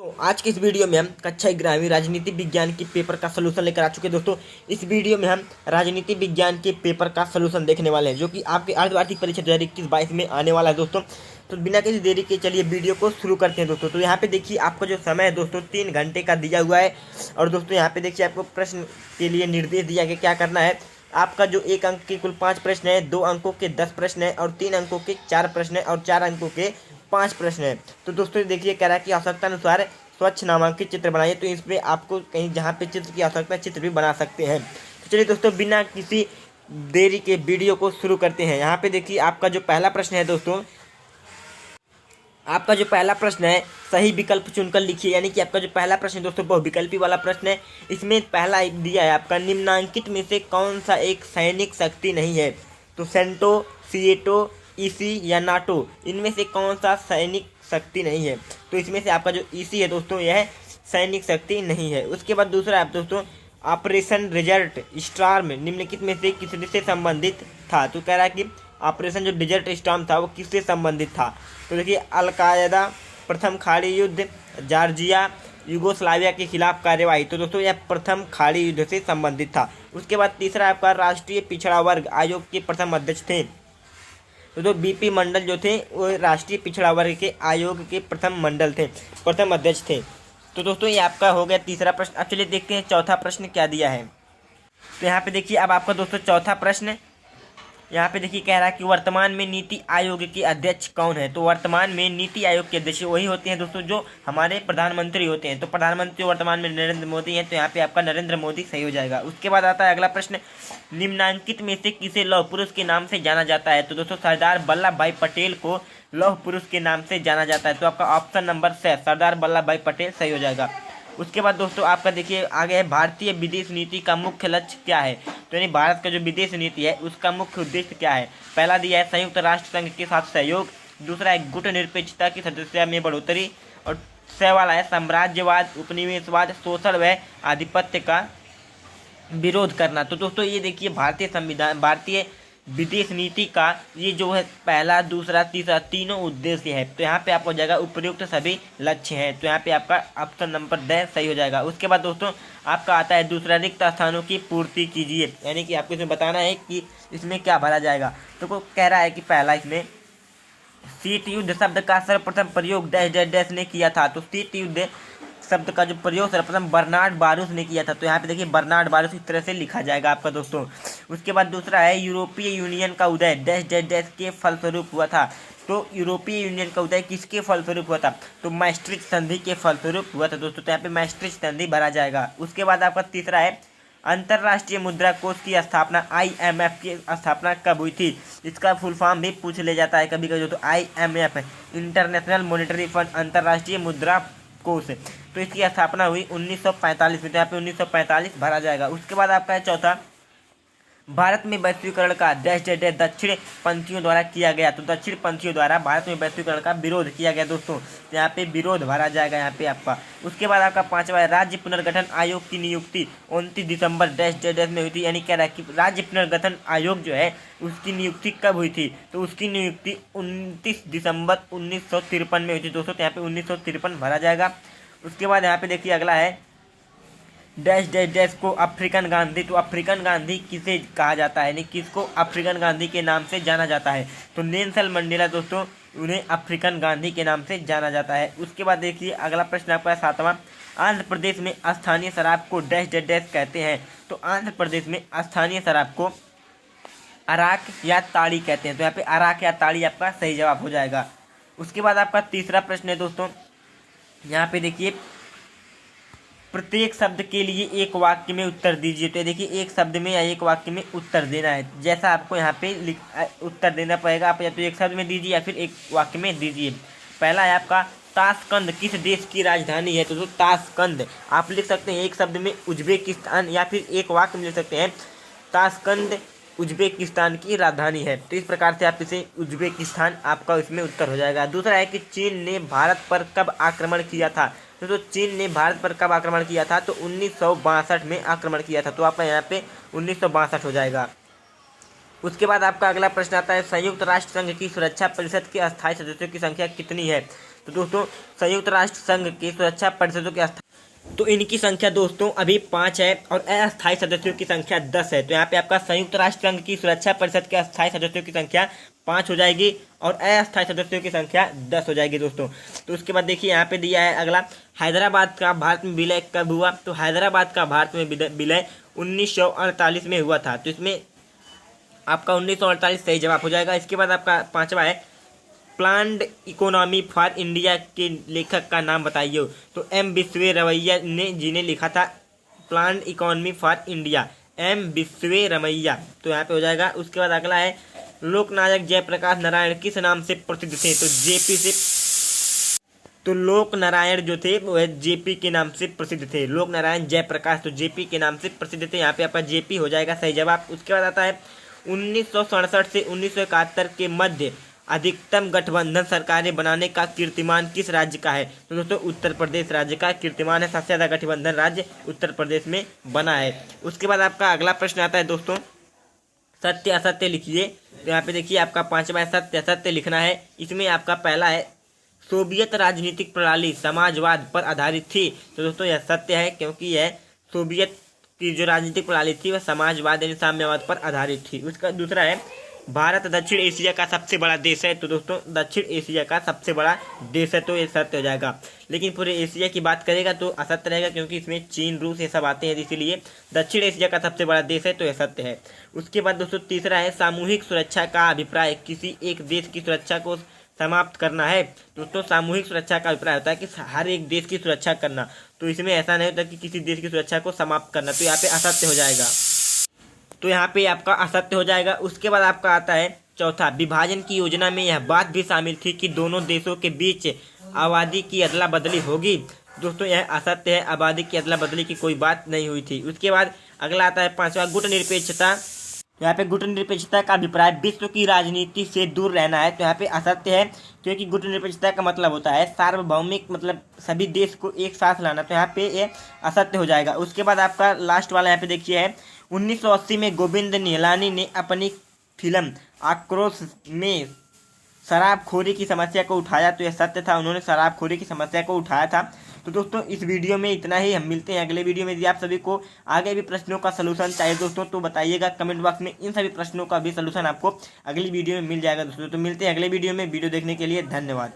तो आज के इस वीडियो में हम कक्षा 11वीं राजनीति विज्ञान के पेपर का सलूशन लेकर आ चुके हैं। दोस्तों इस वीडियो में हम राजनीति विज्ञान के पेपर का सलूशन देखने वाले हैं जो कि आपके अर्धवार्षिक परीक्षा 2021-22 में आने वाला है दोस्तों। तो बिना किसी देरी के चलिए वीडियो को शुरू करते हैं दोस्तों। तो यहाँ पे देखिए आपका जो समय है दोस्तों 3 घंटे का दिया हुआ है। और दोस्तों यहाँ पे देखिए आपको प्रश्न के लिए निर्देश दिया गया क्या करना है। आपका जो 1 अंक के कुल 5 प्रश्न है, 2 अंकों के 10 प्रश्न है और 3 अंकों के 4 प्रश्न है और 4 अंकों के 5 प्रश्न है। तो दोस्तों देखिए कह रहा है कि आवश्यकता अनुसार स्वच्छ नामांकित चित्र बनाइए। तो इस पर आपको कहीं जहाँ पे चित्र की आवश्यकता चित्र भी बना सकते हैं। तो चलिए दोस्तों बिना किसी देरी के वीडियो को शुरू करते हैं। यहाँ पे देखिए आपका जो पहला प्रश्न है दोस्तों, आपका जो पहला प्रश्न है सही विकल्प चुनकर लिखिए। यानी कि आपका जो पहला प्रश्न है दोस्तों बहुविकल्पी वाला प्रश्न है। इसमें पहला दिया है आपका निम्नांकित में से कौन सा एक सैनिक शक्ति नहीं है। तो सेंटो, सीएटो, ईसी या नाटो, इनमें से कौन सा सैनिक शक्ति नहीं है। तो इसमें से आपका जो ईसी है दोस्तों यह सैनिक शक्ति नहीं है। उसके बाद दूसरा है दोस्तों ऑपरेशन रिजल्ट स्टॉर्म निम्नलिखित में से किससे संबंधित था। तो कह रहा है कि ऑपरेशन जो डिजर्ट स्टॉर्म था वो किससे संबंधित था। तो देखिए अल-कायदा, प्रथम खाड़ी युद्ध, जॉर्जिया, यूगोस्लाविया के खिलाफ कार्यवाही। तो दोस्तों यह प्रथम खाड़ी युद्ध से संबंधित था। उसके बाद तीसरा आपका राष्ट्रीय पिछड़ा वर्ग आयोग के प्रथम अध्यक्ष थे। तो बीपी मंडल जो थे वो राष्ट्रीय पिछड़ा वर्ग के आयोग के प्रथम अध्यक्ष थे। तो दोस्तों ये आपका हो गया तीसरा प्रश्न। अब चलिए देखते हैं चौथा प्रश्न क्या दिया है। तो यहाँ पे देखिए अब आपका दोस्तों चौथा प्रश्न यहाँ पे देखिए कह रहा है कि वर्तमान में नीति आयोग के अध्यक्ष कौन है। तो वर्तमान में नीति आयोग के अध्यक्ष वही होते हैं दोस्तों जो हमारे प्रधानमंत्री होते हैं। तो प्रधानमंत्री वर्तमान में नरेंद्र मोदी हैं। तो यहाँ पे आपका नरेंद्र मोदी सही हो जाएगा। उसके बाद आता है अगला प्रश्न, निम्नांकित में से किसे लौह पुरुष के नाम से जाना जाता है। तो दोस्तों सरदार वल्लभ भाई पटेल को लौह पुरुष के नाम से जाना जाता है। तो आपका ऑप्शन नंबर 6 सरदार वल्लभ भाई पटेल सही हो जाएगा। उसके बाद दोस्तों आपका देखिए आगे है भारतीय विदेश नीति का मुख्य लक्ष्य क्या है। तो यानी भारत का जो विदेश नीति है उसका मुख्य उद्देश्य क्या है। पहला दिया है संयुक्त राष्ट्र संघ के साथ सहयोग, दूसरा है गुटनिरपेक्षता की सदस्यता में बढ़ोतरी और 6 वाला है साम्राज्यवाद, उपनिवेशवाद, शोषण व आधिपत्य का विरोध करना। तो दोस्तों ये देखिए भारतीय विदेश नीति का ये जो है पहला, दूसरा, तीसरा तीनों उद्देश्य है। तो यहाँ पे आपको हो जाएगा उपयुक्त सभी लक्ष्य हैं। तो यहाँ पे आपका ऑप्शन नंबर 10 सही हो जाएगा। उसके बाद दोस्तों आपका आता है दूसरा, रिक्त स्थानों की पूर्ति कीजिए। यानी कि आपको इसमें बताना है कि इसमें क्या भरा जाएगा। तो को कह रहा है कि पहला इसमें शीत युद्ध शब्द का सर्वप्रथम प्रयोग डैश डैश डैश ने किया था। तो शीत युद्ध शब्द का जो प्रयोग सर्वप्रथम बर्नार्ड बारूस ने किया था। तो यहाँ पे देखिए बर्नार्ड बारूस इस तरह से लिखा जाएगा आपका दोस्तों। उसके बाद दूसरा है यूरोपीय यूनियन का उदय डैश डैश डैश के फलस्वरूप हुआ था। तो यूरोपीय यूनियन का उदय किसके फलस्वरूप हुआ था। तो मैस्ट्रिच संधि के फलस्वरूप हुआ था दोस्तों। तो यहाँ पे मैस्ट्रिच संधि भरा जाएगा। उसके बाद आपका तीसरा है अंतर्राष्ट्रीय मुद्रा कोष की स्थापना IMF की स्थापना कब हुई थी। इसका फुल फॉर्म भी पूछ ले जाता है कभी कभी। तो IMF इंटरनेशनल मॉनेटरी फंड अंतर्राष्ट्रीय मुद्रा कोष। तो इसकी स्थापना हुई 1945 में। तो यहाँ पे 1945 भरा जाएगा। उसके बाद आपका है चौथा, भारत में वैश्वीकरण का डैश डैश डैश दक्षिण पंथियों द्वारा किया गया। तो दक्षिण पंथियों द्वारा भारत में वैश्वीकरण का विरोध किया गया दोस्तों। तो यहाँ पे विरोध भरा जाएगा यहाँ पे आपका। उसके बाद आपका पांचवा है राज्य पुनर्गठन आयोग की नियुक्ति 29 दिसंबर डैश डैश डैश में हुई थी। यानी कह रहा है कि राज्य पुनर्गठन आयोग जो है उसकी नियुक्ति कब हुई थी। तो उसकी नियुक्ति 29 दिसंबर 1953 में हुई थी दोस्तों। तो यहाँ पे 1953 भरा जाएगा। उसके बाद यहाँ पे देखिए अगला है डैश डैश डैश को अफ्रीकन गांधी। तो अफ्रीकन गांधी किसे कहा जाता है, यानी किसको अफ्रीकन गांधी के नाम से जाना जाता है। तो नेल्सन मंडेला दोस्तों उन्हें अफ्रीकन गांधी के नाम से जाना जाता है। उसके बाद देखिए अगला प्रश्न आपका सातवां, आंध्र प्रदेश में स्थानीय शराब को डैश डैश डैश कहते हैं। तो आंध्र प्रदेश में स्थानीय शराब को अराक या ताड़ी कहते हैं। तो यहाँ पे अराक या ताड़ी आपका सही जवाब हो जाएगा। उसके बाद आपका तीसरा प्रश्न है दोस्तों, यहाँ पे देखिए प्रत्येक शब्द के लिए एक वाक्य में उत्तर दीजिए। तो देखिए एक शब्द में या एक वाक्य में उत्तर देना है। जैसा आपको यहाँ पे उत्तर देना पड़ेगा। आप या तो एक शब्द में दीजिए या फिर एक वाक्य में दीजिए। पहला है आपका ताशकंद किस देश की राजधानी है। तो ताशकंद आप लिख सकते हैं एक शब्द में उज्बेकिस्तान, या फिर एक वाक्य में लिख सकते हैं ताशकंद उज्बेकिस्तान की राजधानी है। तो इस प्रकार से आप इसे उज्बेकिस्तान आपका इसमें उत्तर हो जाएगा। दूसरा है कि चीन ने भारत पर कब आक्रमण किया था। तो चीन ने भारत पर कब आक्रमण किया था। तो 1962 में आक्रमण किया था। तो आपका यहाँ पे 1962 हो जाएगा। उसके बाद आपका अगला प्रश्न आता है संयुक्त राष्ट्र संघ की सुरक्षा परिषद के अस्थायी सदस्यों की संख्या कितनी है। तो दोस्तों संयुक्त राष्ट्र संघ के सुरक्षा परिषदों के तो इनकी संख्या दोस्तों अभी 5 है और अस्थायी सदस्यों की संख्या 10 है। तो यहाँ पे आपका संयुक्त राष्ट्र संघ की सुरक्षा परिषद के अस्थायी सदस्यों की संख्या 5 हो जाएगी और अस्थायी सदस्यों की संख्या 10 हो जाएगी दोस्तों। तो उसके बाद देखिए यहाँ पे दिया है अगला, हैदराबाद का भारत में विलय कब हुआ? तो हैदराबाद का भारत में विलय 1948 में हुआ था। तो इसमें आपका 1948 सही जवाब हो जाएगा। इसके बाद आपका 5वां है, प्लान्ड इकोनॉमी फॉर इंडिया के लेखक का नाम बताइए। तो एम विश्वेरमैया जी ने लिखा था planned economy for India, M Visvesvaraya. तो यहाँ पे हो जाएगा। उसके बाद अगला है, लोकनायक जयप्रकाश नारायण किस नाम से प्रसिद्ध थे? तो जेपी से। तो लोक नारायण जो थे वो जेपी के नाम से प्रसिद्ध थे, लोक नारायण जयप्रकाश तो जेपी के नाम से प्रसिद्ध थे। यहाँ पे आपका जेपी हो जाएगा सही जवाब। उसके बाद आता है 1967 से 1971 के मध्य अधिकतम गठबंधन सरकारें बनाने का कीर्तिमान किस राज्य का है? तो दोस्तों उत्तर प्रदेश राज्य का कीर्तिमान है, सबसे ज्यादा गठबंधन राज्य उत्तर प्रदेश में बना है। उसके बाद आपका अगला प्रश्न आता है दोस्तों, सत्य असत्य लिखिए। तो यहाँ पे देखिए आपका 5वां सत्य असत्य लिखना है। इसमें आपका पहला है, सोवियत राजनीतिक प्रणाली समाजवाद पर आधारित थी। तो दोस्तों यह सत्य है, क्योंकि यह सोवियत की जो राजनीतिक प्रणाली थी वह समाजवाद यानी साम्यवाद पर आधारित थी। उसका दूसरा है, भारत दक्षिण एशिया का सबसे बड़ा देश है। तो दोस्तों दक्षिण एशिया का सबसे बड़ा देश है, तो ये सत्य हो जाएगा। लेकिन पूरे एशिया की बात करेगा तो असत्य रहेगा, क्योंकि इसमें चीन रूस ये सब आते हैं, इसीलिए दक्षिण एशिया का सबसे बड़ा देश है, तो यह सत्य है। उसके बाद दोस्तों तीसरा है, सामूहिक सुरक्षा का अभिप्राय किसी एक देश की सुरक्षा को समाप्त करना है। दोस्तों सामूहिक सुरक्षा का अभिप्राय होता है कि हर एक देश की सुरक्षा करना, तो इसमें ऐसा नहीं होता कि किसी देश की सुरक्षा को समाप्त करना, तो यहाँ पे असत्य हो जाएगा। तो यहाँ पे आपका असत्य हो जाएगा। उसके बाद आपका आता है चौथा, विभाजन की योजना में यह बात भी शामिल थी कि दोनों देशों के बीच आबादी की अदला बदली होगी। दोस्तों यह असत्य है, आबादी की अदला बदली की कोई बात नहीं हुई थी। उसके बाद अगला आता है 5वां, गुट निरपेक्षता। यहाँ पे गुट निरपेक्षता का अभिप्राय विश्व की राजनीति से दूर रहना है। तो यहाँ पे असत्य है, क्योंकि गुट निरपेक्षता का मतलब होता है सार्वभौमिक, मतलब सभी देश को एक साथ लाना, तो यहाँ पे ये असत्य हो जाएगा। उसके बाद आपका लास्ट वाला यहाँ पे देखिए है, 1980 में गोविंद निहलानी ने अपनी फिल्म आक्रोश में शराबखोरी की समस्या को उठाया। तो यह सत्य था, उन्होंने शराबखोरी की समस्या को उठाया था। तो दोस्तों इस वीडियो में इतना ही, हम मिलते हैं अगले वीडियो में। यदि आप सभी को आगे भी प्रश्नों का सलूशन चाहिए दोस्तों तो बताइएगा कमेंट बॉक्स में, इन सभी प्रश्नों का भी सलूशन आपको अगली वीडियो में मिल जाएगा दोस्तों। तो मिलते हैं अगले वीडियो में। वीडियो देखने के लिए धन्यवाद।